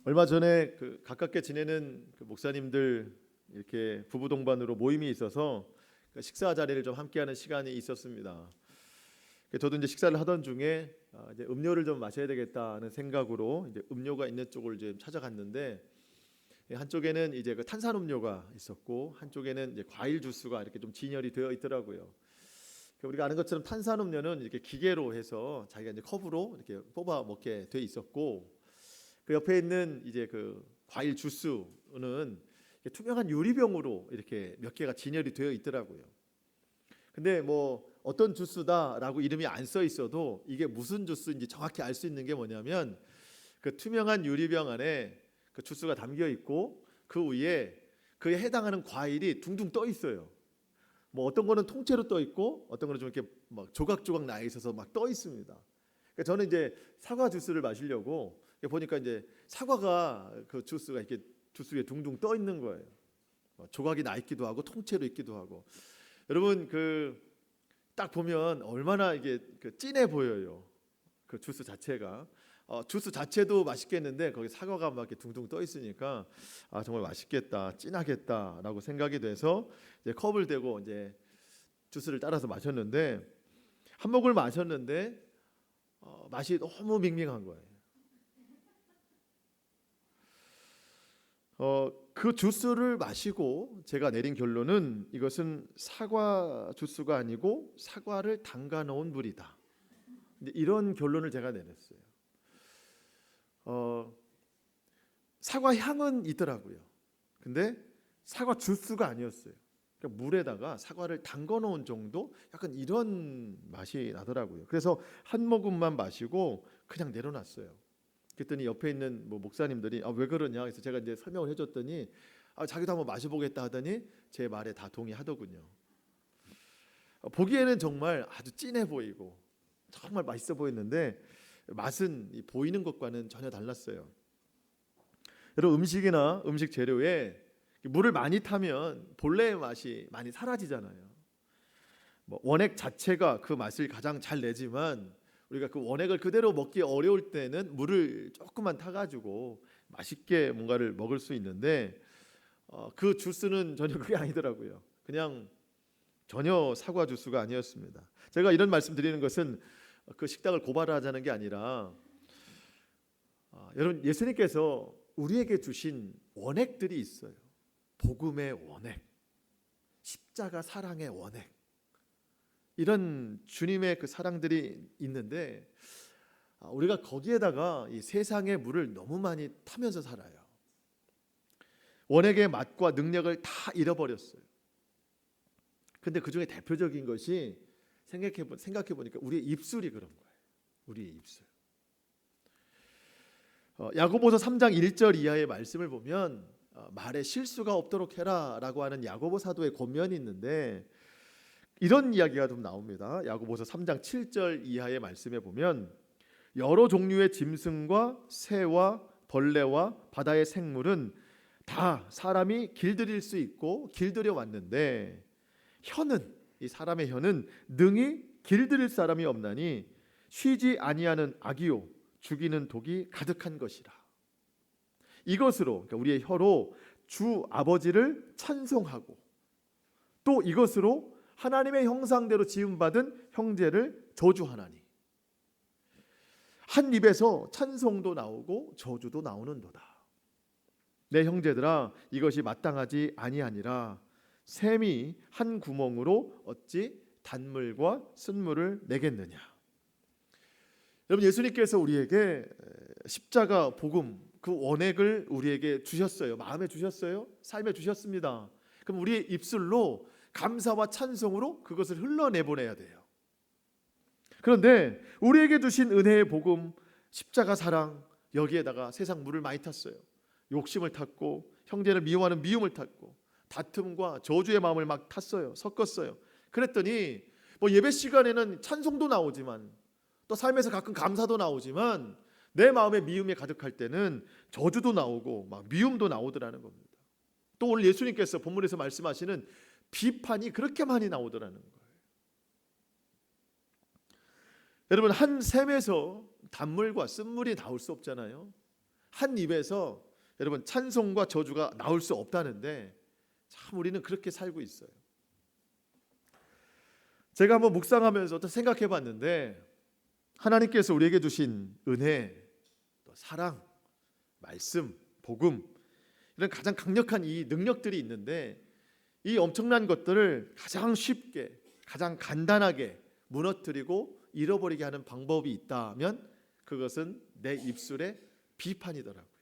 얼마 전에 가깝게 지내는 목사님들 이렇게 부부 동반으로 모임이 있어서 식사 자리를 좀 함께하는 시간이 있었습니다. 저도 이제 식사를 하던 중에 이제 음료를 좀 마셔야 되겠다는 생각으로 이제 음료가 있는 쪽을 이제 찾아갔는데, 한쪽에는 이제 그 탄산음료가 있었고 한쪽에는 이제 과일 주스가 이렇게 좀 진열이 되어 있더라고요. 우리가 아는 것처럼 탄산음료는 이렇게 기계로 해서 자기가 이제 컵으로 이렇게 뽑아 먹게 돼 있었고, 그 옆에 있는 이제 그 과일 주스는 투명한 유리병으로 이렇게 몇 개가 진열이 되어 있더라고요. 근데 뭐 어떤 주스다라고 이름이 안 써 있어도 이게 무슨 주스인지 정확히 알 수 있는 게 뭐냐면, 그 투명한 유리병 안에 그 주스가 담겨 있고 그 위에 그에 해당하는 과일이 둥둥 떠 있어요. 뭐 어떤 거는 통째로 떠 있고 어떤 거는 좀 이렇게 막 조각조각 나 있어서 막 떠 있습니다. 그러니까 저는 이제 사과 주스를 마시려고 보니까 이제 사과가 그 주스가 이렇게 주스 위에 둥둥 떠 있는 거예요. 조각이 나 있기도 하고 통째로 있기도 하고. 여러분 딱 보면 얼마나 이게 진해 보여요. 그 주스 자체가. 주스 자체도 맛있겠는데 거기 사과가 막 이렇게 둥둥 떠 있으니까 정말 맛있겠다, 진하겠다라고 생각이 돼서 이제 컵을 대고 이제 주스를 따라서 마셨는데, 한 모금을 마셨는데 맛이 너무 밍밍한 거예요. 그 주스를 마시고 제가 내린 결론은 이것은 사과 주스가 아니고 사과를 담가 놓은 물이다. 이런 결론을 제가 내렸어요. 사과 향은 있더라고요. 근데 사과 주스가 아니었어요. 그러니까 물에다가 사과를 담가 놓은 정도, 약간 이런 맛이 나더라고요. 그래서 한 모금만 마시고 그냥 내려놨어요. 그랬더니 옆에 있는 목사님들이 왜 그러냐, 그래서 제가 이제 설명을 해줬더니 자기도 한번 마셔보겠다 하더니 제 말에 다 동의하더군요. 보기에는 정말 아주 진해 보이고 정말 맛있어 보였는데 맛은 보이는 것과는 전혀 달랐어요. 여러분, 음식이나 음식 재료에 물을 많이 타면 본래의 맛이 많이 사라지잖아요. 원액 자체가 그 맛을 가장 잘 내지만 우리가 그 원액을 그대로 먹기 어려울 때는 물을 조금만 타가지고 맛있게 뭔가를 먹을 수 있는데, 그 주스는 전혀 그게 아니더라고요. 그냥 전혀 사과 주스가 아니었습니다. 제가 이런 말씀 드리는 것은 그 식당을 고발하자는 게 아니라, 여러분, 예수님께서 우리에게 주신 원액들이 있어요. 복음의 원액, 십자가 사랑의 원액, 이런 주님의 그 사랑들이 있는데 우리가 거기에다가 이 세상의 물을 너무 많이 타면서 살아요. 원액의 맛과 능력을 다 잃어버렸어요. 근데 그 중에 대표적인 것이 생각해 보니까 우리의 입술이 그런 거예요. 우리의 입술. 야고보서 3장 1절 이하의 말씀을 보면 말에 실수가 없도록 해라라고 하는 야고보 사도의 권면이 있는데, 이런 이야기가 좀 나옵니다. 야고보서 3장 7절 이하의 말씀에 보면 여러 종류의 짐승과 새와 벌레와 바다의 생물은 다 사람이 길들일 수 있고 길들여 왔는데, 혀는, 이 사람의 혀는 능히 길들일 사람이 없나니 쉬지 아니하는 악이요 죽이는 독이 가득한 것이라. 이것으로, 그러니까 우리의 혀로 주 아버지를 찬송하고 또 이것으로 하나님의 형상대로 지음받은 형제를 저주하나니 한 입에서 찬송도 나오고 저주도 나오는도다. 내 형제들아, 이것이 마땅하지 아니하니라. 샘이 한 구멍으로 어찌 단물과 쓴물을 내겠느냐. 여러분, 예수님께서 우리에게 십자가 복음, 그 원액을 우리에게 주셨어요. 마음에 주셨어요. 삶에 주셨습니다. 그럼 우리의 입술로 감사와 찬송으로 그것을 흘러내보내야 돼요. 그런데 우리에게 주신 은혜의 복음, 십자가 사랑, 여기에다가 세상 물을 많이 탔어요. 욕심을 탔고 형제를 미워하는 미움을 탔고 다툼과 저주의 마음을 막 탔어요. 섞었어요. 그랬더니 예배 시간에는 찬송도 나오지만 또 삶에서 가끔 감사도 나오지만 내 마음에 미움이 가득할 때는 저주도 나오고 막 미움도 나오더라는 겁니다. 또 오늘 예수님께서 본문에서 말씀하시는 비판이 그렇게 많이 나오더라는 거예요. 여러분, 한 샘에서 단물과 쓴물이 나올 수 없잖아요. 한 입에서 여러분 찬송과 저주가 나올 수 없다는데 참 우리는 그렇게 살고 있어요. 제가 한번 묵상하면서 또 생각해 봤는데 하나님께서 우리에게 주신 은혜, 또 사랑, 말씀, 복음 이런 가장 강력한 이 능력들이 있는데 이 엄청난 것들을 가장 쉽게 가장 간단하게 무너뜨리고 잃어버리게 하는 방법이 있다면 그것은 내 입술의 비판이더라고요.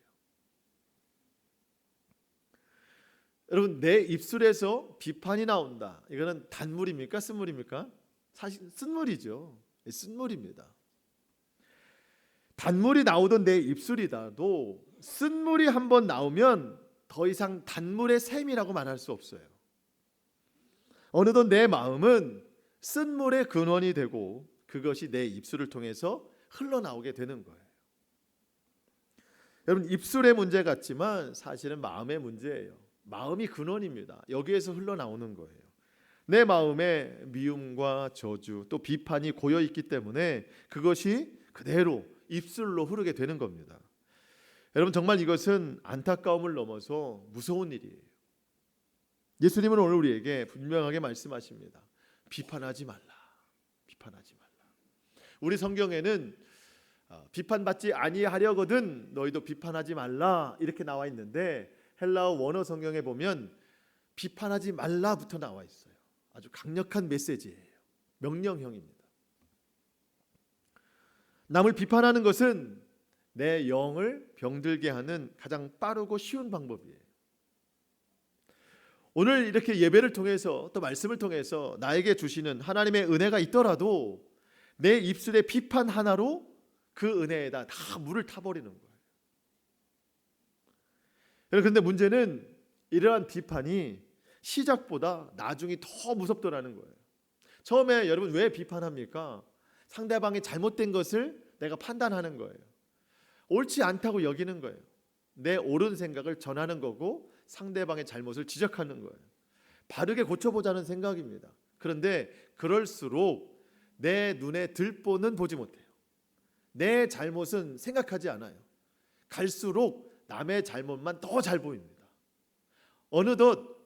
여러분 내 입술에서 비판이 나온다. 이거는 단물입니까? 쓴물입니까? 사실 쓴물이죠. 쓴물입니다. 단물이 나오던 내 입술이다도 쓴물이 한번 나오면 더 이상 단물의 셈이라고 말할 수 없어요. 어느덧 내 마음은 쓴물의 근원이 되고 그것이 내 입술을 통해서 흘러나오게 되는 거예요. 여러분 입술의 문제 같지만 사실은 마음의 문제예요. 마음이 근원입니다. 여기에서 흘러나오는 거예요. 내 마음에 미움과 저주 또 비판이 고여 있기 때문에 그것이 그대로 입술로 흐르게 되는 겁니다. 여러분 정말 이것은 안타까움을 넘어서 무서운 일이에요. 예수님은 오늘 우리에게 분명하게 말씀하십니다. 비판하지 말라. 비판하지 말라. 우리 성경에는 비판받지 아니하려거든 너희도 비판하지 말라 이렇게 나와 있는데 헬라어 원어 성경에 보면 비판하지 말라부터 나와 있어요. 아주 강력한 메시지예요. 명령형입니다. 남을 비판하는 것은 내 영을 병들게 하는 가장 빠르고 쉬운 방법이에요. 오늘 이렇게 예배를 통해서 또 말씀을 통해서 나에게 주시는 하나님의 은혜가 있더라도 내 입술의 비판 하나로 그 은혜에다 다 물을 타버리는 거예요. 그런데 문제는 이러한 비판이 시작보다 나중이 더 무섭더라는 거예요. 처음에 여러분 왜 비판합니까? 상대방이 잘못된 것을 내가 판단하는 거예요. 옳지 않다고 여기는 거예요. 내 옳은 생각을 전하는 거고 상대방의 잘못을 지적하는 거예요. 바르게 고쳐보자는 생각입니다. 그런데 그럴수록 내 눈에 들보는 보지 못해요. 내 잘못은 생각하지 않아요. 갈수록 남의 잘못만 더 잘 보입니다. 어느덧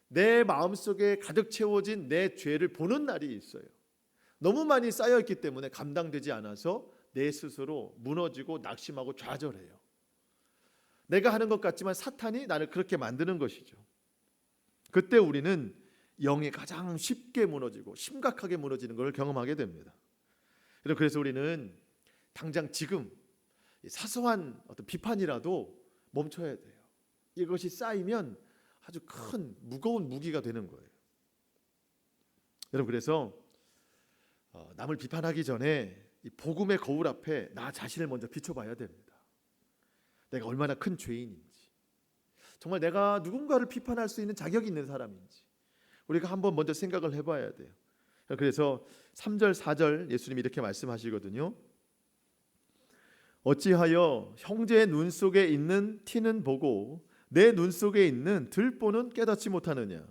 내 마음속에 가득 채워진 내 죄를 보는 날이 있어요. 너무 많이 쌓여있기 때문에 감당되지 않아서 내 스스로 무너지고 낙심하고 좌절해요. 내가 하는 것 같지만 사탄이 나를 그렇게 만드는 것이죠. 그때 우리는 영이 가장 쉽게 무너지고 심각하게 무너지는 걸 경험하게 됩니다. 그래서 우리는 당장 지금 사소한 어떤 비판이라도 멈춰야 돼요. 이것이 쌓이면 아주 큰 무거운 무기가 되는 거예요. 여러분 그래서 남을 비판하기 전에 이 복음의 거울 앞에 나 자신을 먼저 비춰봐야 됩니다. 내가 얼마나 큰 죄인인지, 정말 내가 누군가를 비판할 수 있는 자격이 있는 사람인지 우리가 한번 먼저 생각을 해봐야 돼요. 그래서 3절 4절 예수님이 이렇게 말씀하시거든요. 어찌하여 형제의 눈 속에 있는 티는 보고 내 눈 속에 있는 들보는 깨닫지 못하느냐.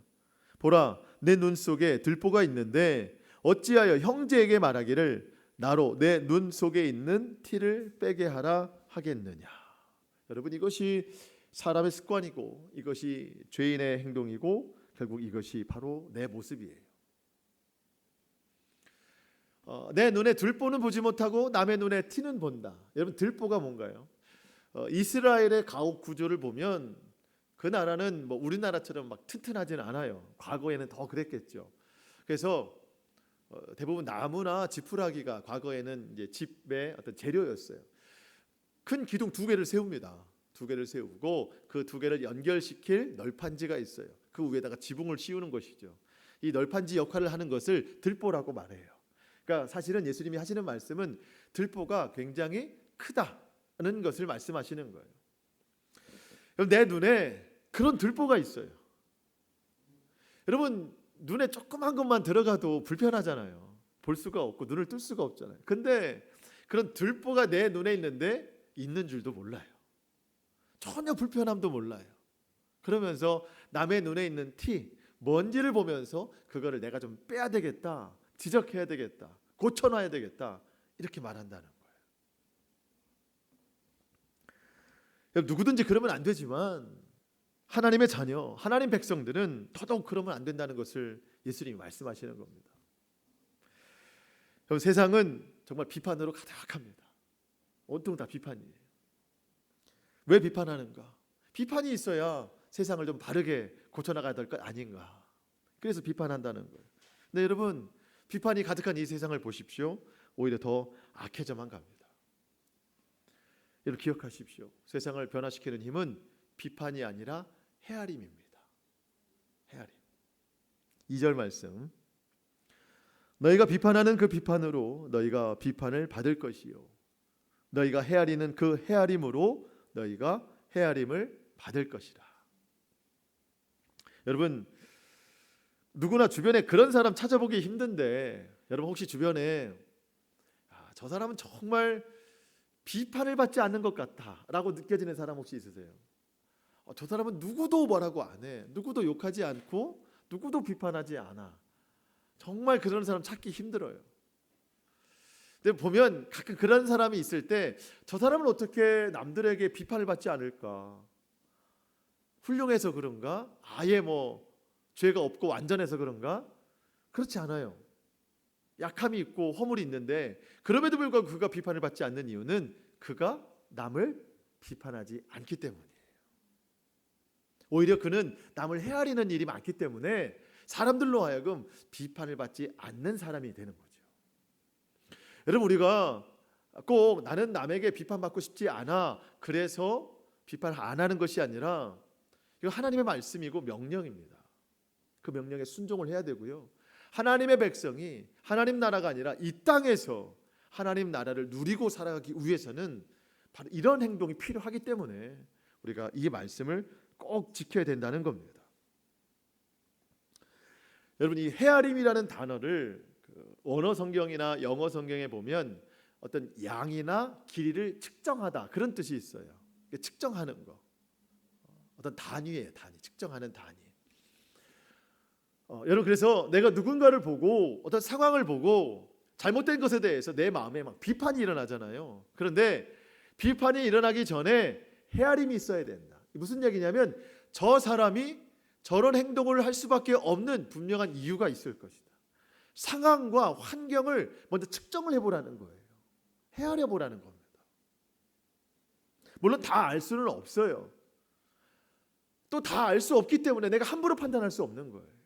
보라, 내 눈 속에 들보가 있는데 어찌하여 형제에게 말하기를 나로 내 눈 속에 있는 티를 빼게 하라 하겠느냐. 여러분 이것이 사람의 습관이고 이것이 죄인의 행동이고 결국 이것이 바로 내 모습이에요. 내 눈에 들보는 보지 못하고 남의 눈에 티는 본다. 여러분 들보가 뭔가요? 이스라엘의 가옥 구조를 보면 그 나라는 뭐 우리나라처럼 막 튼튼하지는 않아요. 과거에는 더 그랬겠죠. 그래서 대부분 나무나 지푸라기가 과거에는 이제 집의 어떤 재료였어요. 큰 기둥 2개를 세웁니다. 2개를 세우고 그 2개를 연결시킬 널판지가 있어요. 그 위에다가 지붕을 씌우는 것이죠. 이 널판지 역할을 하는 것을 들보라고 말해요. 그러니까 사실은 예수님이 하시는 말씀은 들보가 굉장히 크다는 것을 말씀하시는 거예요. 내 눈에 그런 들보가 있어요. 여러분 눈에 조그만 것만 들어가도 불편하잖아요. 볼 수가 없고 눈을 뜰 수가 없잖아요. 근데 그런 들보가 내 눈에 있는데 있는 줄도 몰라요. 전혀 불편함도 몰라요. 그러면서 남의 눈에 있는 티, 먼지를 보면서 그거를 내가 좀 빼야 되겠다, 지적해야 되겠다, 고쳐놔야 되겠다 이렇게 말한다는 거예요. 누구든지 그러면 안 되지만 하나님의 자녀, 하나님 백성들은 더더욱 그러면 안 된다는 것을 예수님이 말씀하시는 겁니다. 세상은 정말 비판으로 가득합니다. 온통 다 비판이에요. 왜 비판하는가? 비판이 있어야 세상을 좀 바르게 고쳐나가야 될 것 아닌가? 그래서 비판한다는 거예요. 근데 여러분, 비판이 가득한 이 세상을 보십시오. 오히려 더 악해져만 갑니다. 여러분 기억하십시오. 세상을 변화시키는 힘은 비판이 아니라 헤아림입니다. 헤아림. 2절 말씀. 너희가 비판하는 그 비판으로 너희가 비판을 받을 것이요 너희가 헤아리는 그 헤아림으로 너희가 헤아림을 받을 것이라. 여러분, 누구나 주변에 그런 사람 찾아보기 힘든데 여러분 혹시 주변에 저 사람은 정말 비판을 받지 않는 것 같다라고 느껴지는 사람 혹시 있으세요? 저 사람은 누구도 뭐라고 안 해. 누구도 욕하지 않고 누구도 비판하지 않아. 정말 그런 사람 찾기 힘들어요. 근데 보면 가끔 그런 사람이 있을 때 저 사람은 어떻게 남들에게 비판을 받지 않을까? 훌륭해서 그런가? 아예 뭐 죄가 없고 완전해서 그런가? 그렇지 않아요. 약함이 있고 허물이 있는데 그럼에도 불구하고 그가 비판을 받지 않는 이유는 그가 남을 비판하지 않기 때문이에요. 오히려 그는 남을 헤아리는 일이 많기 때문에 사람들로 하여금 비판을 받지 않는 사람이 되는 거죠. 여러분, 우리가 꼭 나는 남에게 비판받고 싶지 않아 그래서 비판 안 하는 것이 아니라 이거 하나님의 말씀이고 명령입니다. 그 명령에 순종을 해야 되고요. 하나님의 백성이 하나님 나라가 아니라 이 땅에서 하나님 나라를 누리고 살아가기 위해서는 바로 이런 행동이 필요하기 때문에 우리가 이 말씀을 꼭 지켜야 된다는 겁니다. 여러분, 이 헤아림이라는 단어를 원어 성경이나 영어 성경에 보면 어떤 양이나 길이를 측정하다 그런 뜻이 있어요. 측정하는 거, 어떤 단위예요. 단위, 측정하는 단위. 여러분, 그래서 내가 누군가를 보고 어떤 상황을 보고 잘못된 것에 대해서 내 마음에 막 비판이 일어나잖아요. 그런데 비판이 일어나기 전에 헤아림이 있어야 된다. 무슨 얘기냐면 저 사람이 저런 행동을 할 수밖에 없는 분명한 이유가 있을 것이다. 상황과 환경을 먼저 측정을 해보라는 거예요. 헤아려 보라는 겁니다. 물론 다 알 수는 없어요. 또 다 알 수 없기 때문에 내가 함부로 판단할 수 없는 거예요.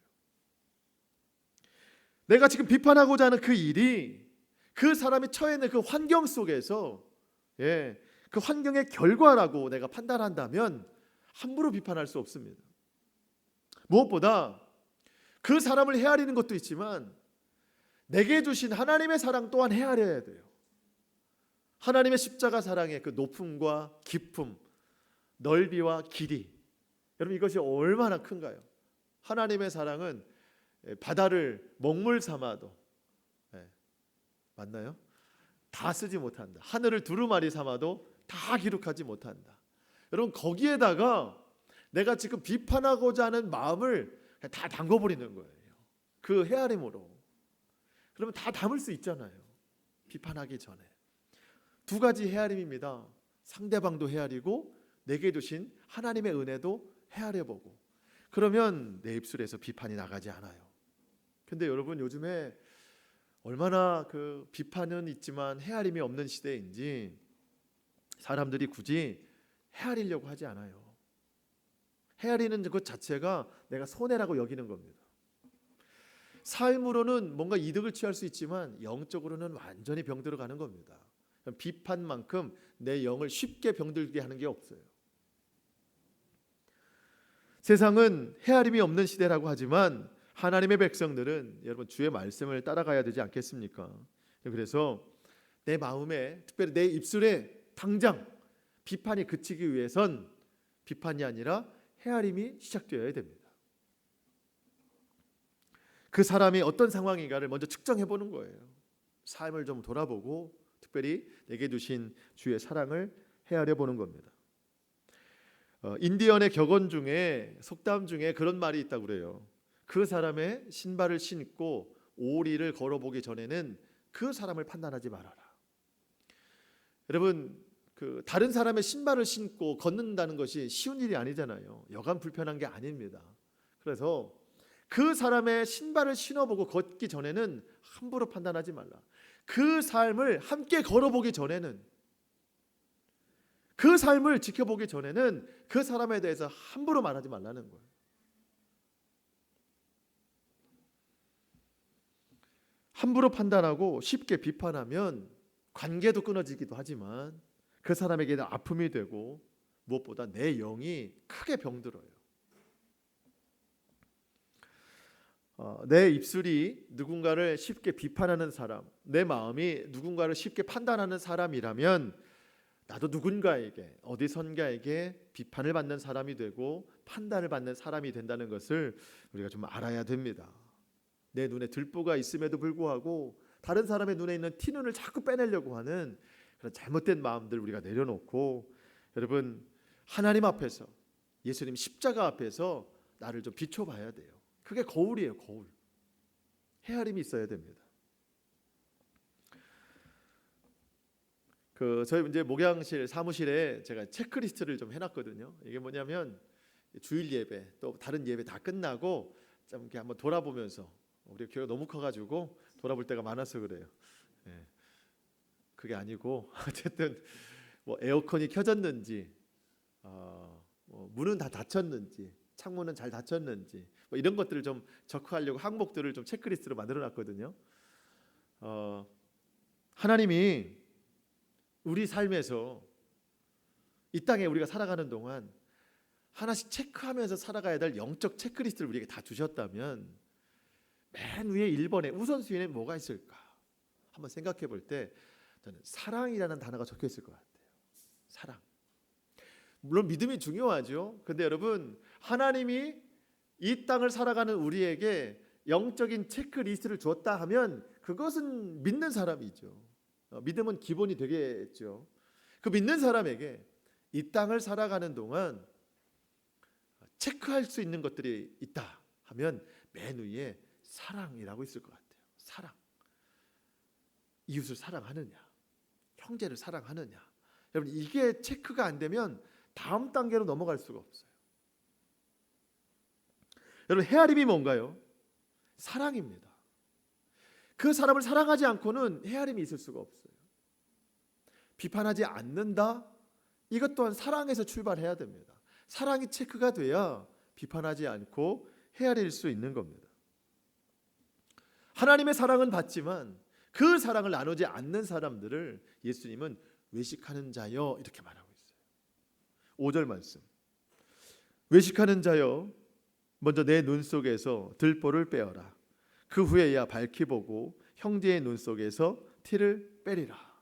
내가 지금 비판하고자 하는 그 일이 그 사람이 처해 있는 그 환경 속에서 그 환경의 결과라고 내가 판단한다면 함부로 비판할 수 없습니다. 무엇보다 그 사람을 헤아리는 것도 있지만 내게 주신 하나님의 사랑 또한 헤아려야 돼요. 하나님의 십자가 사랑의 그 높음과 깊음, 넓이와 길이, 여러분 이것이 얼마나 큰가요? 하나님의 사랑은 바다를 먹물 삼아도 맞나요? 다 쓰지 못한다. 하늘을 두루마리 삼아도 다 기록하지 못한다. 여러분 거기에다가 내가 지금 비판하고자 하는 마음을 다 담궈버리는 거예요. 그 헤아림으로. 그러면 다 담을 수 있잖아요. 비판하기 전에. 두 가지 헤아림입니다. 상대방도 헤아리고 내게 주신 하나님의 은혜도 헤아려보고. 그러면 내 입술에서 비판이 나가지 않아요. 근데 여러분 요즘에 얼마나 그 비판은 있지만 헤아림이 없는 시대인지 사람들이 굳이 헤아리려고 하지 않아요. 헤아리는 것 자체가 내가 손해라고 여기는 겁니다. 삶으로는 뭔가 이득을 취할 수 있지만 영적으로는 완전히 병들어 가는 겁니다. 비판만큼 내 영을 쉽게 병들게 하는 게 없어요. 세상은 헤아림이 없는 시대라고 하지만 하나님의 백성들은 여러분 주의 말씀을 따라가야 되지 않겠습니까? 그래서 내 마음에 특별히 내 입술에 당장 비판이 그치기 위해선 비판이 아니라 헤아림이 시작되어야 됩니다. 그 사람이 어떤 상황인가를 먼저 측정해 보는 거예요. 삶을 좀 돌아보고 특별히 내게 주신 주의 사랑을 헤아려 보는 겁니다. 인디언의 격언 중에 속담 중에 그런 말이 있다고 그래요. 그 사람의 신발을 신고 오리를 걸어보기 전에는 그 사람을 판단하지 말아라. 여러분 다른 사람의 신발을 신고 걷는다는 것이 쉬운 일이 아니잖아요. 여간 불편한 게 아닙니다. 그래서 그 사람의 신발을 신어보고 걷기 전에는 함부로 판단하지 말라. 그 삶을 함께 걸어보기 전에는, 그 삶을 지켜보기 전에는 그 사람에 대해서 함부로 말하지 말라는 거예요. 함부로 판단하고 쉽게 비판하면 관계도 끊어지기도 하지만 그 사람에게는 아픔이 되고 무엇보다 내 영이 크게 병들어요. 내 입술이 누군가를 쉽게 비판하는 사람, 내 마음이 누군가를 쉽게 판단하는 사람이라면 나도 누군가에게, 어디선가에게 비판을 받는 사람이 되고 판단을 받는 사람이 된다는 것을 우리가 좀 알아야 됩니다. 내 눈에 들보가 있음에도 불구하고 다른 사람의 눈에 있는 티눈을 자꾸 빼내려고 하는 그런 잘못된 마음들 우리가 내려놓고, 여러분, 하나님 앞에서, 예수님 십자가 앞에서 나를 좀 비춰봐야 돼요. 그게 거울이에요. 거울. 헤아림이 있어야 됩니다. 저희 이제 목양실 사무실에 제가 체크리스트를 좀 해놨거든요. 이게 뭐냐면 주일 예배 또 다른 예배 다 끝나고 좀 이렇게 한번 돌아보면서, 우리 교회가 너무 커가지고 돌아볼 때가 많아서 그래요. 예. 그게 아니고 어쨌든 뭐 에어컨이 켜졌는지, 뭐 문은 다 닫혔는지, 창문은 잘 닫혔는지, 뭐 이런 것들을 좀 체크하려고 항목들을 좀 체크리스트로 만들어놨거든요. 하나님이 우리 삶에서 이 땅에 우리가 살아가는 동안 하나씩 체크하면서 살아가야 될 영적 체크리스트를 우리에게 다 주셨다면 맨 위에 1번에 우선순위에 뭐가 있을까 한번 생각해 볼 때 저는 사랑이라는 단어가 적혀 있을 것 같아요. 사랑. 물론 믿음이 중요하죠. 근데 여러분, 하나님이 이 땅을 살아가는 우리에게 영적인 체크리스트를 주었다 하면 그것은 믿는 사람이죠. 믿음은 기본이 되겠죠. 그 믿는 사람에게 이 땅을 살아가는 동안 체크할 수 있는 것들이 있다 하면 맨 위에 사랑이라고 있을 것 같아요. 사랑. 이웃을 사랑하느냐, 형제를 사랑하느냐. 여러분, 이게 체크가 안 되면 다음 단계로 넘어갈 수가 없어요. 여러분, 헤아림이 뭔가요? 사랑입니다. 그 사람을 사랑하지 않고는 헤아림이 있을 수가 없어요. 비판하지 않는다? 이것 또한 사랑에서 출발해야 됩니다. 사랑이 체크가 돼야 비판하지 않고 헤아릴 수 있는 겁니다. 하나님의 사랑은 받지만 그 사랑을 나누지 않는 사람들을 예수님은 외식하는 자여 이렇게 말하고 있어요. 5절 말씀. 외식하는 자여, 먼저 내 눈 속에서 들보를 빼어라. 그 후에야 밝히 보고 형제의 눈 속에서 티를 빼리라.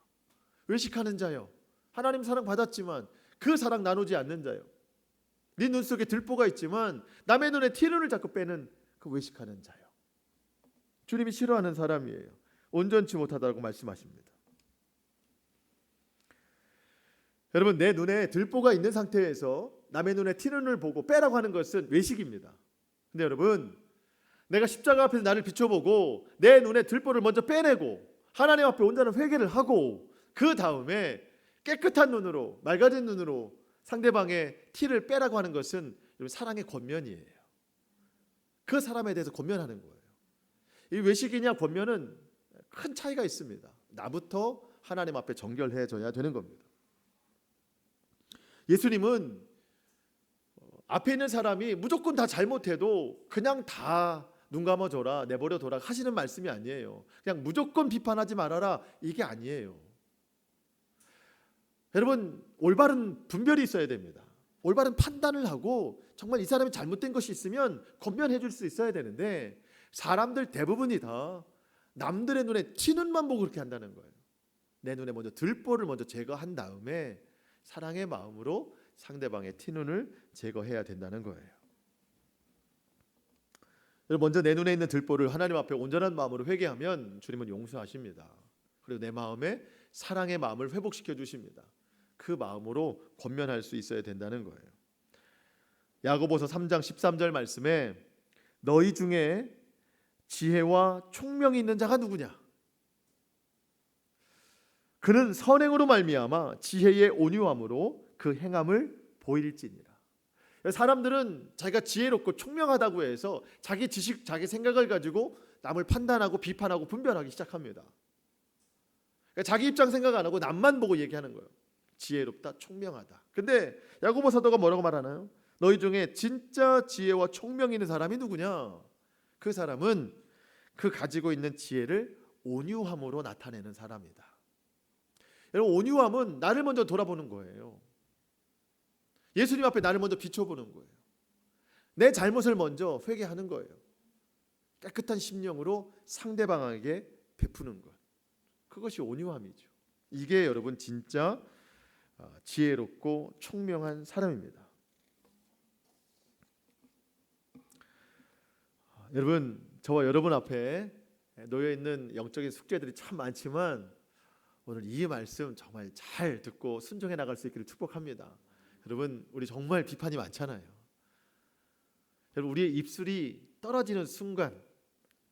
외식하는 자여, 하나님 사랑 받았지만 그 사랑 나누지 않는 자여, 네 눈 속에 들보가 있지만 남의 눈에 티눈을 자꾸 빼는 그 외식하는 자여, 주님이 싫어하는 사람이에요. 온전치 못하다고 말씀하십니다. 여러분, 내 눈에 들보가 있는 상태에서 남의 눈에 티눈을 보고 빼라고 하는 것은 외식입니다. 근데 여러분, 내가 십자가 앞에서 나를 비춰보고 내 눈에 들보를 먼저 빼내고 하나님 앞에 온전한 회개를 하고 그 다음에 깨끗한 눈으로, 맑아진 눈으로 상대방의 티를 빼라고 하는 것은 사랑의 권면이에요. 그 사람에 대해서 권면하는 거예요. 이 외식이냐 권면은 큰 차이가 있습니다. 나부터 하나님 앞에 정결해져야 되는 겁니다. 예수님은 앞에 있는 사람이 무조건 다 잘못해도 그냥 다 눈 감아줘라, 내버려둬라 하시는 말씀이 아니에요. 그냥 무조건 비판하지 말아라, 이게 아니에요. 여러분, 올바른 분별이 있어야 됩니다. 올바른 판단을 하고 정말 이 사람이 잘못된 것이 있으면 권면해 줄 수 있어야 되는데, 사람들 대부분이 다 남들의 눈에 티눈만 보고 그렇게 한다는 거예요. 내 눈에 먼저 들보를 먼저 제거한 다음에 사랑의 마음으로 상대방의 티눈을 제거해야 된다는 거예요. 먼저 내 눈에 있는 들보를 하나님 앞에 온전한 마음으로 회개하면 주님은 용서하십니다. 그리고 내 마음에 사랑의 마음을 회복시켜 주십니다. 그 마음으로 권면할 수 있어야 된다는 거예요. 야고보서 3장 13절 말씀에 너희 중에 지혜와 총명이 있는 자가 누구냐? 그는 선행으로 말미암아 지혜의 온유함으로 그 행함을 보일지니라. 사람들은 자기가 지혜롭고 총명하다고 해서 자기 지식, 자기 생각을 가지고 남을 판단하고 비판하고 분별하기 시작합니다. 그러니까 자기 입장 생각 안 하고 남만 보고 얘기하는 거예요. 지혜롭다, 총명하다. 근데 야고보 사도가 뭐라고 말하나요? 너희 중에 진짜 지혜와 총명이 있는 사람이 누구냐? 그 사람은 그 가지고 있는 지혜를 온유함으로 나타내는 사람이다. 여러분, 온유함은 나를 먼저 돌아보는 거예요. 예수님 앞에 나를 먼저 비춰보는 거예요. 내 잘못을 먼저 회개하는 거예요. 깨끗한 심령으로 상대방에게 베푸는 것. 그것이 온유함이죠. 이게 여러분 진짜 지혜롭고 총명한 사람입니다. 여러분, 저와 여러분 앞에 놓여 있는 영적인 숙제들이 참 많지만 오늘 이 말씀 정말 잘 듣고 순종해 나갈 수 있기를 축복합니다. 여러분, 우리 정말 비판이 많잖아요. 여러분, 우리의 입술이 떨어지는 순간,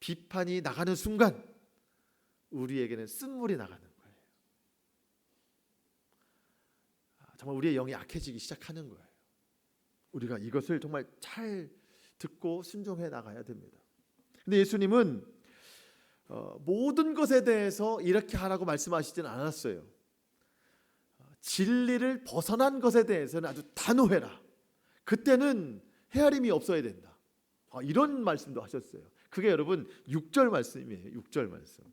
비판이 나가는 순간 우리에게는 쓴물이 나가는 거예요. 정말 우리의 영이 약해지기 시작하는 거예요. 우리가 이것을 정말 잘 듣고 순종해 나가야 됩니다. 근데 예수님은 모든 것에 대해서 이렇게 하라고 말씀하시지는 않았어요. 진리를 벗어난 것에 대해서는 아주 단호해라. 그때는 헤아림이 없어야 된다. 이런 말씀도 하셨어요. 그게 여러분 6절 말씀이에요. 6절 말씀.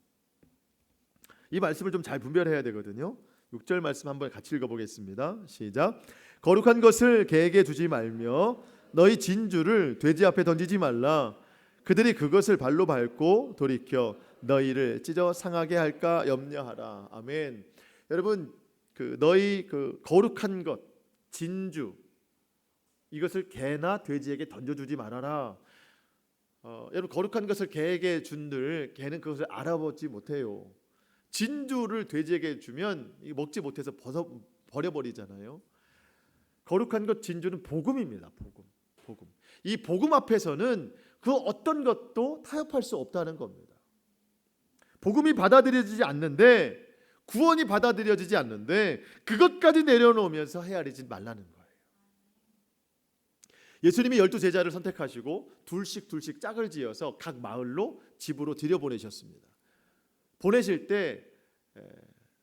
이 말씀을 좀 잘 분별해야 되거든요. 6절 말씀 한번 같이 읽어보겠습니다. 시작. 거룩한 것을 개에게 주지 말며 너희 진주를 돼지 앞에 던지지 말라. 그들이 그것을 발로 밟고 돌이켜 너희를 찢어 상하게 할까 염려하라. 아멘. 여러분, 너희 거룩한 것, 진주, 이것을 개나 돼지에게 던져주지 말아라. 여러분, 거룩한 것을 개에게 준들 개는 그것을 알아보지 못해요. 진주를 돼지에게 주면 먹지 못해서 버려버리잖아요. 거룩한 것 진주는 복음입니다. 복음. 이 복음 앞에서는 그 어떤 것도 타협할 수 없다는 겁니다. 복음이 받아들여지지 않는데, 구원이 받아들여지지 않는데 그것까지 내려놓으면서 헤아리지 말라는 거예요. 예수님이 12제자를 선택하시고 둘씩 짝을 지어서 각 마을로 집으로 들여보내셨습니다. 보내실 때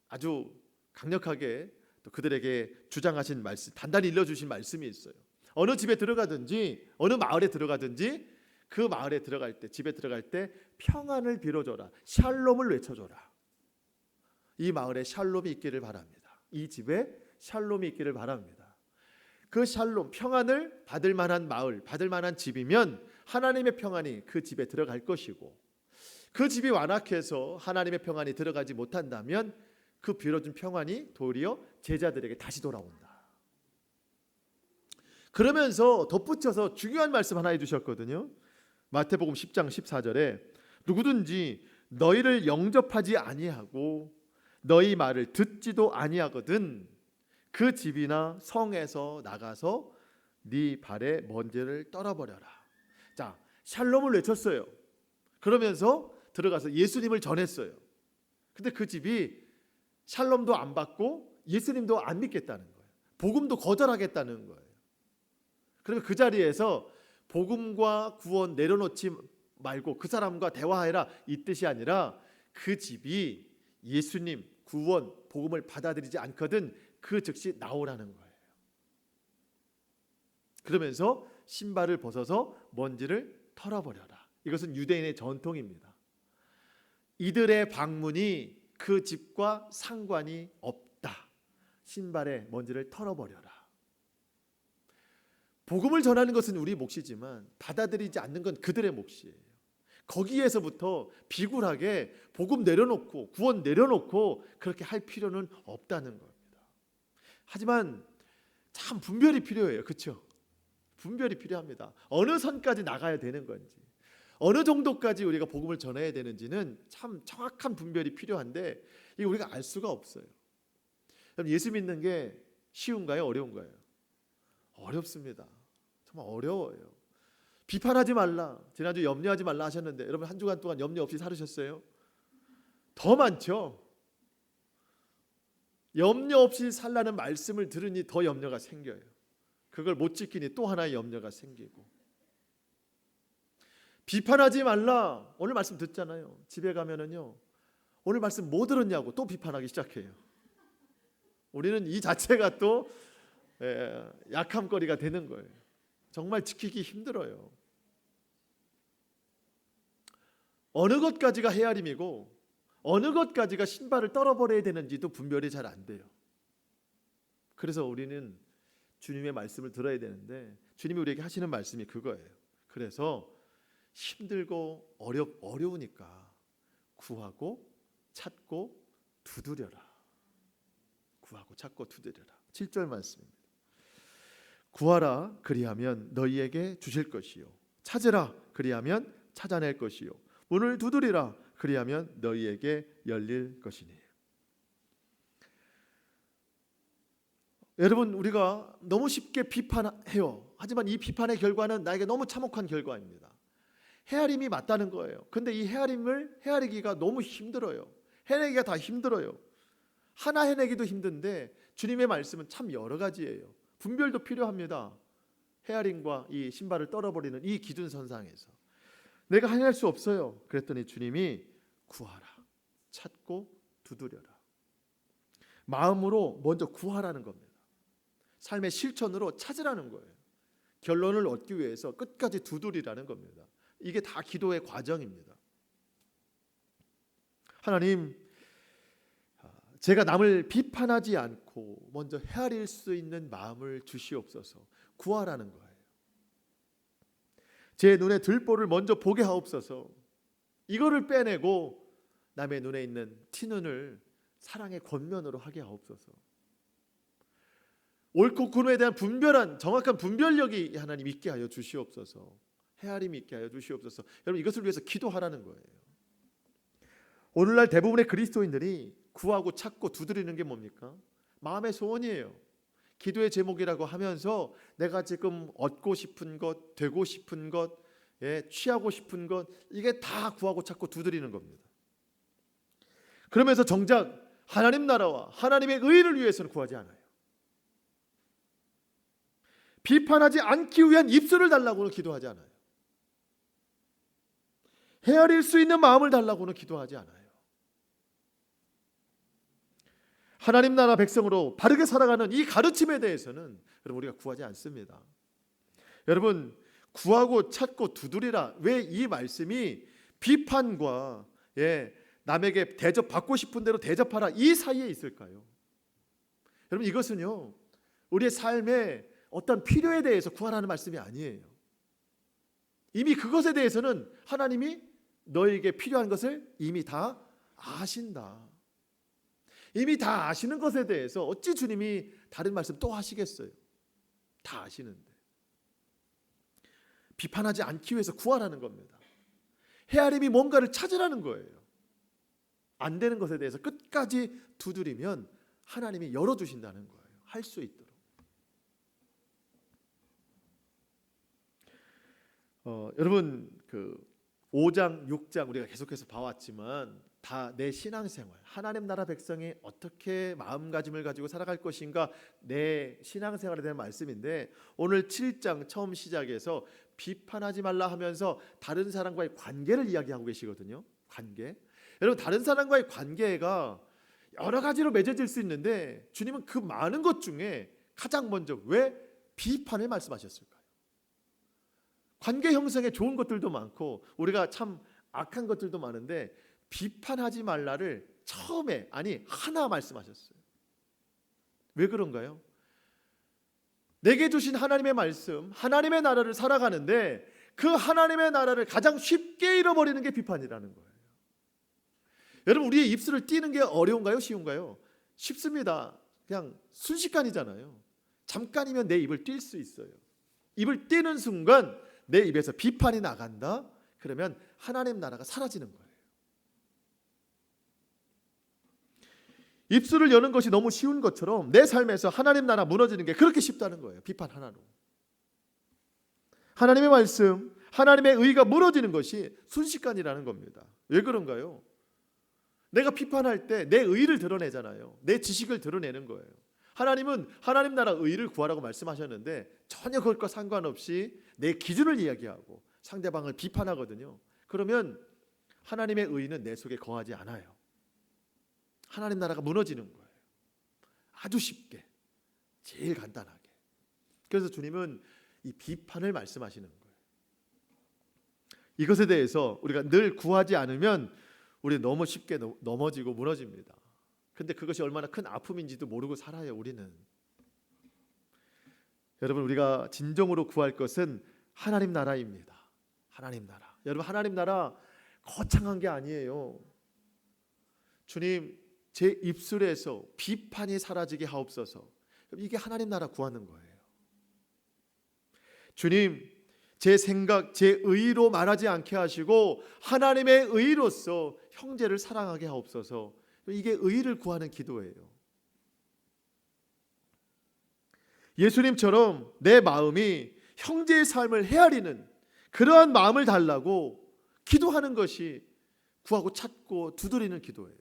아주 강력하게 또 그들에게 주장하신 말씀, 단단히 일러주신 말씀이 있어요. 어느 집에 들어가든지 어느 마을에 들어가든지 그 마을에 들어갈 때, 집에 들어갈 때 평안을 빌어줘라. 샬롬을 외쳐줘라. 이 마을에 샬롬이 있기를 바랍니다. 이 집에 샬롬이 있기를 바랍니다. 그 샬롬, 평안을 받을 만한 마을, 받을 만한 집이면 하나님의 평안이 그 집에 들어갈 것이고, 그 집이 완악해서 하나님의 평안이 들어가지 못한다면 그 빌어준 평안이 도리어 제자들에게 다시 돌아온다. 그러면서 덧붙여서 중요한 말씀 하나 해주셨거든요. 마태복음 10장 14절에 누구든지 너희를 영접하지 아니하고 너희 말을 듣지도 아니하거든 그 집이나 성에서 나가서 네 발에 먼지를 떨어버려라. 자, 샬롬을 외쳤어요. 그러면서 들어가서 예수님을 전했어요. 근데 그 집이 샬롬도 안 받고 예수님도 안 믿겠다는 거예요. 복음도 거절하겠다는 거예요. 그러면 그 자리에서 복음과 구원 내려놓지 말고 그 사람과 대화해라, 이 뜻이 아니라 그 집이 예수님, 구원, 복음을 받아들이지 않거든 그 즉시 나오라는 거예요. 그러면서 신발을 벗어서 먼지를 털어버려라. 이것은 유대인의 전통입니다. 이들의 방문이 그 집과 상관이 없다. 신발에 먼지를 털어버려라. 복음을 전하는 것은 우리 몫이지만 받아들이지 않는 건 그들의 몫이에요. 거기에서부터 비굴하게 복음 내려놓고 구원 내려놓고 그렇게 할 필요는 없다는 겁니다. 하지만 참 분별이 필요해요. 그렇죠? 분별이 필요합니다. 어느 선까지 나가야 되는 건지, 어느 정도까지 우리가 복음을 전해야 되는지는 참 정확한 분별이 필요한데 이게 우리가 알 수가 없어요. 예수 믿는 게 쉬운가요? 어려운가요? 어렵습니다. 정말 어려워요. 비판하지 말라. 지난주 염려하지 말라 하셨는데 여러분 한 주간 동안 염려 없이 살으셨어요? 더 많죠. 염려 없이 살라는 말씀을 들으니 더 염려가 생겨요. 그걸 못 지키니 또 하나의 염려가 생기고. 비판하지 말라. 오늘 말씀 듣잖아요. 집에 가면은요, 오늘 말씀 뭐 들었냐고 또 비판하기 시작해요. 우리는 이 자체가 또 약함거리가 되는 거예요. 정말 지키기 힘들어요. 어느 것까지가 헤아림이고 어느 것까지가 신발을 떨어버려야 되는지도 분별이 잘 안 돼요. 그래서 우리는 주님의 말씀을 들어야 되는데 주님이 우리에게 하시는 말씀이 그거예요. 그래서 힘들고 어려우니까 구하고 찾고 두드려라. 구하고 찾고 두드려라. 7절 말씀입니다. 구하라 그리하면 너희에게 주실 것이요 찾으라 그리하면 찾아낼 것이요 문을 두드리라 그리하면 너희에게 열릴 것이니. 여러분, 우리가 너무 쉽게 비판해요. 하지만 이 비판의 결과는 나에게 너무 참혹한 결과입니다. 헤아림이 맞다는 거예요. 근데 이 헤아림을 헤아리기가 너무 힘들어요. 해내기가 다 힘들어요. 하나 해내기도 힘든데 주님의 말씀은 참 여러 가지예요. 분별도 필요합니다. 헤아림과 이 신발을 떨어버리는 이 기준선상에서 내가 해낼 수 없어요. 그랬더니 주님이 구하라, 찾고 두드려라. 마음으로 먼저 구하라는 겁니다. 삶의 실천으로 찾으라는 거예요. 결론을 얻기 위해서 끝까지 두드리라는 겁니다. 이게 다 기도의 과정입니다. 하나님, 제가 남을 비판하지 않고 먼저 헤아릴 수 있는 마음을 주시옵소서. 구하라는 거예요. 제 눈에 들보를 먼저 보게 하옵소서. 이거를 빼내고 남의 눈에 있는 티눈을 사랑의 권면으로 하게 하옵소서. 옳고 그름에 대한 분별한 정확한 분별력이 하나님 있게 하여 주시옵소서. 헤아림이 있게 하여 주시옵소서. 여러분, 이것을 위해서 기도하라는 거예요. 오늘날 대부분의 그리스도인들이 구하고 찾고 두드리는 게 뭡니까? 마음의 소원이에요. 기도의 제목이라고 하면서 내가 지금 얻고 싶은 것, 되고 싶은 것, 취하고 싶은 것, 이게 다 구하고 찾고 두드리는 겁니다. 그러면서 정작 하나님 나라와 하나님의 의를 위해서는 구하지 않아요. 비판하지 않기 위한 입술을 달라고는 기도하지 않아요. 헤아릴 수 있는 마음을 달라고는 기도하지 않아요. 하나님 나라 백성으로 바르게 살아가는 이 가르침에 대해서는 여러분 우리가 구하지 않습니다. 여러분, 구하고 찾고 두드리라. 왜 이 말씀이 비판과 남에게 대접받고 싶은 대로 대접하라 이 사이에 있을까요? 여러분, 이것은요 우리의 삶의 어떤 필요에 대해서 구하라는 말씀이 아니에요. 이미 그것에 대해서는 하나님이 너에게 필요한 것을 이미 다 아신다. 이미 다 아시는 것에 대해서 어찌 주님이 다른 말씀 또 하시겠어요? 다 아시는데. 비판하지 않기 위해서 구하라는 겁니다. 헤아림이 뭔가를 찾으라는 거예요. 안 되는 것에 대해서 끝까지 두드리면 하나님이 열어주신다는 거예요. 할 수 있도록. 여러분, 그 5장, 6장 우리가 계속해서 봐왔지만 다 내 신앙생활, 하나님 나라 백성이 어떻게 마음가짐을 가지고 살아갈 것인가, 내 신앙생활에 대한 말씀인데 오늘 7장 처음 시작에서 비판하지 말라 하면서 다른 사람과의 관계를 이야기하고 계시거든요. 관계. 여러분, 다른 사람과의 관계가 여러 가지로 맺어질 수 있는데 주님은 그 많은 것 중에 가장 먼저 왜 비판을 말씀하셨을까요? 관계 형성에 좋은 것들도 많고 우리가 참 악한 것들도 많은데 비판하지 말라를 처음에, 아니 하나 말씀하셨어요. 왜 그런가요? 내게 주신 하나님의 말씀, 하나님의 나라를 살아가는데 그 하나님의 나라를 가장 쉽게 잃어버리는 게 비판이라는 거예요. 여러분, 우리의 입술을 띄는 게 어려운가요? 쉬운가요? 쉽습니다. 그냥 순식간이잖아요. 잠깐이면 내 입을 띨 수 있어요. 입을 띄는 순간 내 입에서 비판이 나간다? 그러면 하나님 나라가 사라지는 거예요. 입술을 여는 것이 너무 쉬운 것처럼 내 삶에서 하나님 나라 무너지는 게 그렇게 쉽다는 거예요. 비판 하나로. 하나님의 말씀, 하나님의 의가 무너지는 것이 순식간이라는 겁니다. 왜 그런가요? 내가 비판할 때 내 의의를 드러내잖아요. 내 지식을 드러내는 거예요. 하나님은 하나님 나라 의의를 구하라고 말씀하셨는데 전혀 그것과 상관없이 내 기준을 이야기하고 상대방을 비판하거든요. 그러면 하나님의 의의는 내 속에 거하지 않아요. 하나님 나라가 무너지는 거예요. 아주 쉽게, 제일 간단하게. 그래서 주님은 이 비판을 말씀하시는 거예요. 이것에 대해서 우리가 늘 구하지 않으면 우리 너무 쉽게 넘어지고 무너집니다. 근데 그것이 얼마나 큰 아픔인지도 모르고 살아요, 우리는. 여러분, 우리가 진정으로 구할 것은 하나님 나라입니다. 하나님 나라. 여러분, 하나님 나라 거창한 게 아니에요. 주님, 제 입술에서 비판이 사라지게 하옵소서. 이게 하나님 나라 구하는 거예요. 주님, 제 생각, 제 의의로 말하지 않게 하시고 하나님의 의의로서 형제를 사랑하게 하옵소서. 이게 의의를 구하는 기도예요. 예수님처럼 내 마음이 형제의 삶을 헤아리는 그러한 마음을 달라고 기도하는 것이 구하고 찾고 두드리는 기도예요.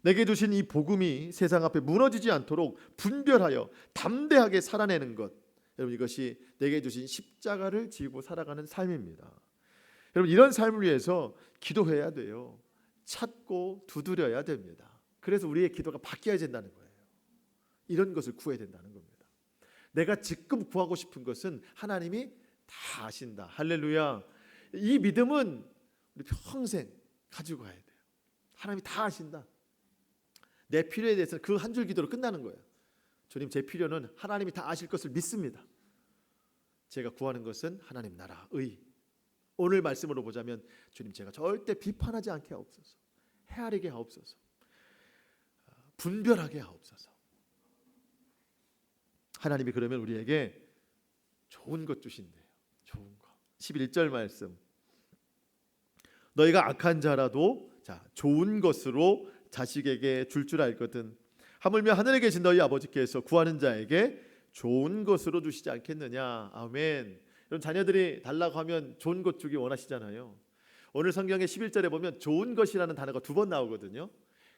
내게 주신 이 복음이 세상 앞에 무너지지 않도록 분별하여 담대하게 살아내는 것, 여러분, 이것이 내게 주신 십자가를 지고 살아가는 삶입니다. 여러분, 이런 삶을 위해서 기도해야 돼요. 찾고 두드려야 됩니다. 그래서 우리의 기도가 바뀌어야 된다는 거예요. 이런 것을 구해야 된다는 겁니다. 내가 지금 구하고 싶은 것은 하나님이 다 아신다. 할렐루야. 이 믿음은 우리 평생 가지고 가야 돼요. 하나님이 다 아신다. 내 필요에 대해서는 그 한 줄 기도로 끝나는 거예요. 주님, 제 필요는 하나님이 다 아실 것을 믿습니다. 제가 구하는 것은 하나님 나라, 의. 오늘 말씀으로 보자면 주님, 제가 절대 비판하지 않게 하옵소서. 헤아리게 하옵소서. 분별하게 하옵소서. 하나님이 그러면 우리에게 좋은 것 주신대요. 좋은 것. 11절 말씀. 너희가 악한 자라도 좋은 것으로 자식에게 줄 알거든. 하물며 하늘에 계신 너희 아버지께서 구하는 자에게 좋은 것으로 주시지 않겠느냐. 아멘. 여러분, 자녀들이 달라고 하면 좋은 것 주기 원하시잖아요. 오늘 성경의 11절에 보면 좋은 것이라는 단어가 2번 나오거든요.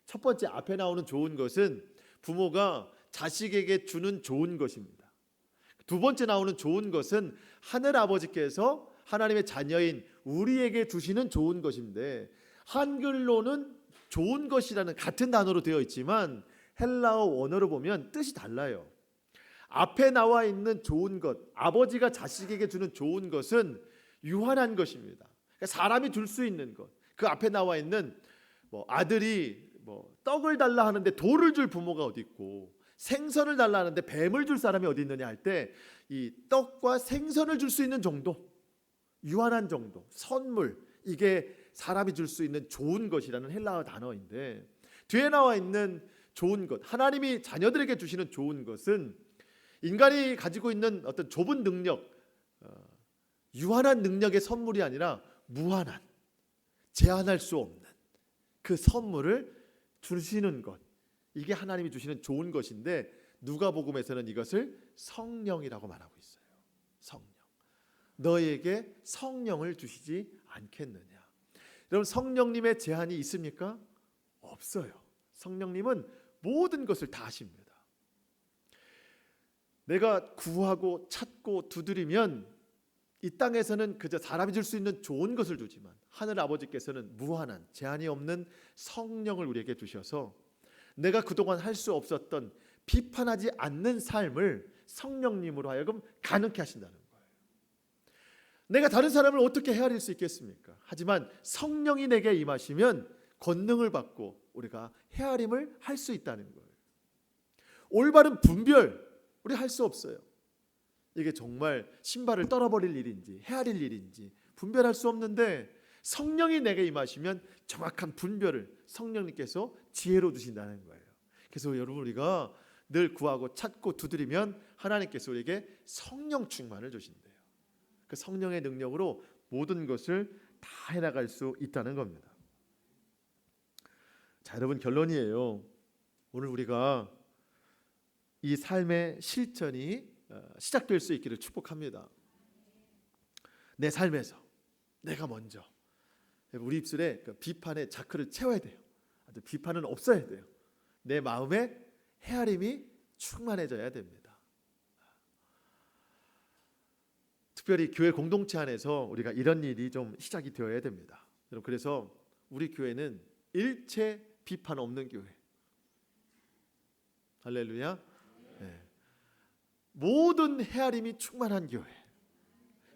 첫 번째 앞에 나오는 좋은 것은 부모가 자식에게 주는 좋은 것입니다. 두 번째 나오는 좋은 것은 하늘 아버지께서 하나님의 자녀인 우리에게 주시는 좋은 것인데, 한글로는 좋은 것이라는 같은 단어로 되어 있지만 헬라어 원어로 보면 뜻이 달라요. 앞에 나와 있는 좋은 것, 아버지가 자식에게 주는 좋은 것은 유한한 것입니다. 그러니까 사람이 줄 수 있는 것. 그 앞에 나와 있는 아들이 떡을 달라 하는데 돌을 줄 부모가 어디 있고, 생선을 달라 하는데 뱀을 줄 사람이 어디 있느냐 할 때 이 떡과 생선을 줄 수 있는 정도, 유한한 정도, 선물, 이게 사람이 줄 수 있는 좋은 것이라는 헬라어 단어인데, 뒤에 나와 있는 좋은 것, 하나님이 자녀들에게 주시는 좋은 것은 인간이 가지고 있는 어떤 좁은 능력, 유한한 능력의 선물이 아니라 무한한, 제한할 수 없는 그 선물을 주시는 것, 이게 하나님이 주시는 좋은 것인데, 누가복음에서는 이것을 성령이라고 말하고 있어요. 성령. 너에게 성령을 주시지 않겠느냐. 여러분, 성령님의 제한이 있습니까? 없어요. 성령님은 모든 것을 다 하십니다. 내가 구하고 찾고 두드리면 이 땅에서는 그저 사람이 줄 수 있는 좋은 것을 주지만 하늘 아버지께서는 무한한, 제한이 없는 성령을 우리에게 주셔서 내가 그동안 할 수 없었던 비판하지 않는 삶을 성령님으로 하여금 가능케 하신다는 거예요. 내가 다른 사람을 어떻게 헤아릴 수 있겠습니까? 하지만 성령이 내게 임하시면 권능을 받고 우리가 헤아림을 할 수 있다는 거예요. 올바른 분별, 우리 할 수 없어요. 이게 정말 신발을 떨어버릴 일인지 헤아릴 일인지 분별할 수 없는데, 성령이 내게 임하시면 정확한 분별을 성령님께서 지혜로 주신다는 거예요. 그래서 여러분, 우리가 늘 구하고 찾고 두드리면 하나님께서 우리에게 성령 충만을 주신대요. 그 성령의 능력으로 모든 것을 다 해나갈 수 있다는 겁니다. 자, 여러분, 결론이에요. 오늘 우리가 이 삶의 실천이 시작될 수 있기를 축복합니다. 내 삶에서 내가 먼저 우리 입술에 그 비판의 자크를 채워야 돼요. 아주 비판은 없어야 돼요. 내 마음에 헤아림이 충만해져야 됩니다. 특별히 교회 공동체 안에서 우리가 이런 일이 좀 시작이 되어야 됩니다. 여러분, 그래서 우리 교회는 일체 비판 없는 교회. 할렐루야. 네. 모든 헤아림이 충만한 교회.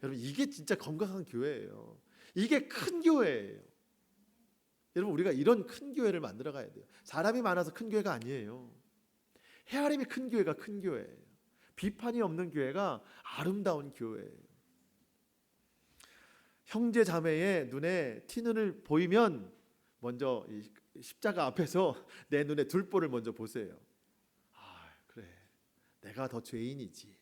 여러분, 이게 진짜 건강한 교회예요. 이게 큰 교회예요. 여러분, 우리가 이런 큰 교회를 만들어 가야 돼요. 사람이 많아서 큰 교회가 아니에요. 헤아림이 큰 교회가 큰 교회예요. 비판이 없는 교회가 아름다운 교회예요. 형제 자매의 눈에 티눈을 보이면 먼저 이 십자가 앞에서 내 눈에 둘보를 먼저 보세요. 아, 그래, 내가 더 죄인이지.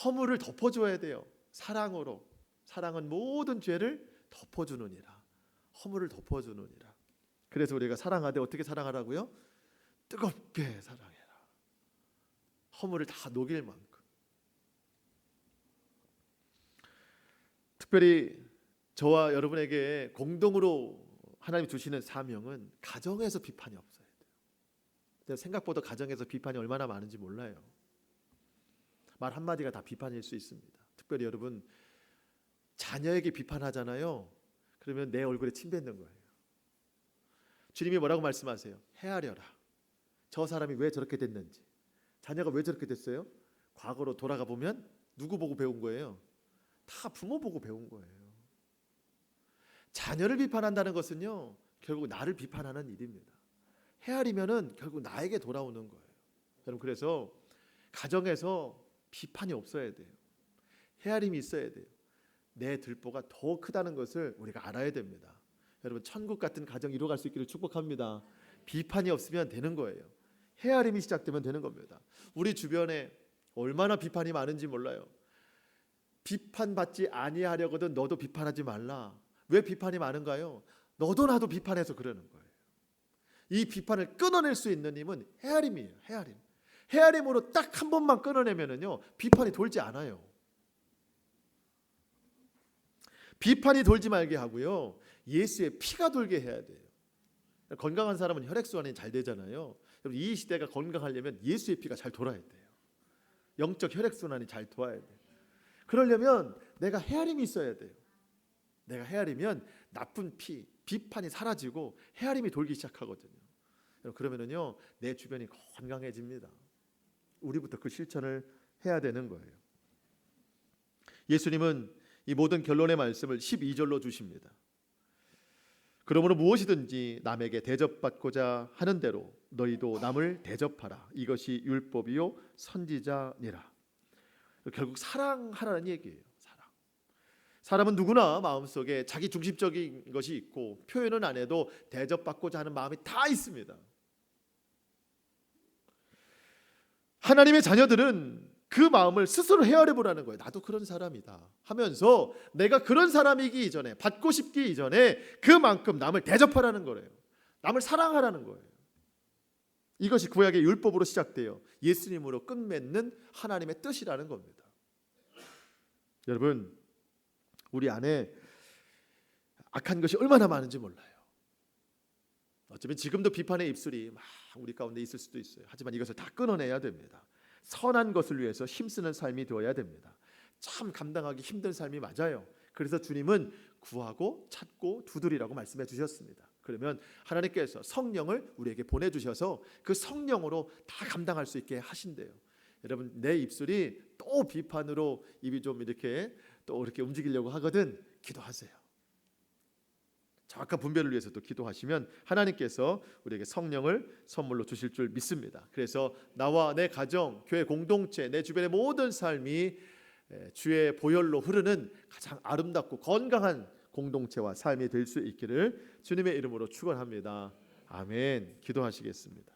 허물을 덮어줘야 돼요. 사랑으로. 사랑은 모든 죄를 덮어주느니라. 허물을 덮어주느니라. 그래서 우리가 사랑하되 어떻게 사랑하라고요? 뜨겁게 사랑해라. 허물을 다 녹일 만큼. 특별히 저와 여러분에게 공동으로 하나님이 주시는 사명은 가정에서 비판이 없어야 돼요. 근데 생각보다 가정에서 비판이 얼마나 많은지 몰라요. 말 한마디가 다 비판일 수 있습니다. 특별히 여러분, 자녀에게 비판하잖아요. 그러면 내 얼굴에 침 뱉는 거예요. 주님이 뭐라고 말씀하세요? 헤아려라. 저 사람이 왜 저렇게 됐는지, 자녀가 왜 저렇게 됐어요? 과거로 돌아가 보면 누구 보고 배운 거예요? 다 부모 보고 배운 거예요. 자녀를 비판한다는 것은요, 결국 나를 비판하는 일입니다. 헤아리면은 결국 나에게 돌아오는 거예요. 여러분, 그래서 가정에서 비판이 없어야 돼요. 헤아림이 있어야 돼요. 내 들보가 더 크다는 것을 우리가 알아야 됩니다. 여러분, 천국 같은 가정 이루어갈 수 있기를 축복합니다. 비판이 없으면 되는 거예요. 헤아림이 시작되면 되는 겁니다. 우리 주변에 얼마나 비판이 많은지 몰라요. 비판받지 아니하려거든 너도 비판하지 말라. 왜 비판이 많은가요? 너도 나도 비판해서 그러는 거예요. 이 비판을 끊어낼 수 있는 힘은 헤아림이에요. 헤아림. 헤아림으로 딱 한 번만 끊어내면은요, 비판이 돌지 않아요. 비판이 돌지 말게 하고요, 예수의 피가 돌게 해야 돼요. 건강한 사람은 혈액순환이 잘 되잖아요. 이 시대가 건강하려면 예수의 피가 잘 돌아야 돼요. 영적 혈액순환이 잘 돌아야 돼요. 그러려면 내가 헤아림이 있어야 돼요. 내가 헤아리면 나쁜 피, 비판이 사라지고 헤아림이 돌기 시작하거든요. 그러면은요, 내 주변이 건강해집니다. 우리부터 그 실천을 해야 되는 거예요. 예수님은 이 모든 결론의 말씀을 12절로 주십니다. 그러므로 무엇이든지 남에게 대접받고자 하는 대로 너희도 남을 대접하라. 이것이 율법이요 선지자니라. 결국 사랑하라는 얘기예요. 사랑. 사람은 누구나 마음속에 자기 중심적인 것이 있고 표현은 안 해도 대접받고자 하는 마음이 다 있습니다. 하나님의 자녀들은 그 마음을 스스로 헤아려 보라는 거예요. 나도 그런 사람이다 하면서 내가 그런 사람이기 이전에, 받고 싶기 이전에 그만큼 남을 대접하라는 거예요. 남을 사랑하라는 거예요. 이것이 구약의 율법으로 시작돼요. 예수님으로 끝맺는 하나님의 뜻이라는 겁니다. 여러분, 우리 안에 악한 것이 얼마나 많은지 몰라요. 어쩌면 지금도 비판의 입술이 막 우리 가운데 있을 수도 있어요. 하지만 이것을 다 끊어내야 됩니다. 선한 것을 위해서 힘쓰는 삶이 되어야 됩니다. 참 감당하기 힘든 삶이 맞아요. 그래서 주님은 구하고 찾고 두드리라고 말씀해 주셨습니다. 그러면 하나님께서 성령을 우리에게 보내주셔서 그 성령으로 다 감당할 수 있게 하신대요. 여러분, 내 입술이 또 비판으로 입이 좀 이렇게 또 이렇게 움직이려고 하거든, 기도하세요. 정확한 분별을 위해서 또 기도하시면 하나님께서 우리에게 성령을 선물로 주실 줄 믿습니다. 그래서 나와 내 가정, 교회 공동체, 내 주변의 모든 삶이 주의 보혈로 흐르는 가장 아름답고 건강한 공동체와 삶이 될 수 있기를 주님의 이름으로 축원합니다. 아멘. 기도하시겠습니다.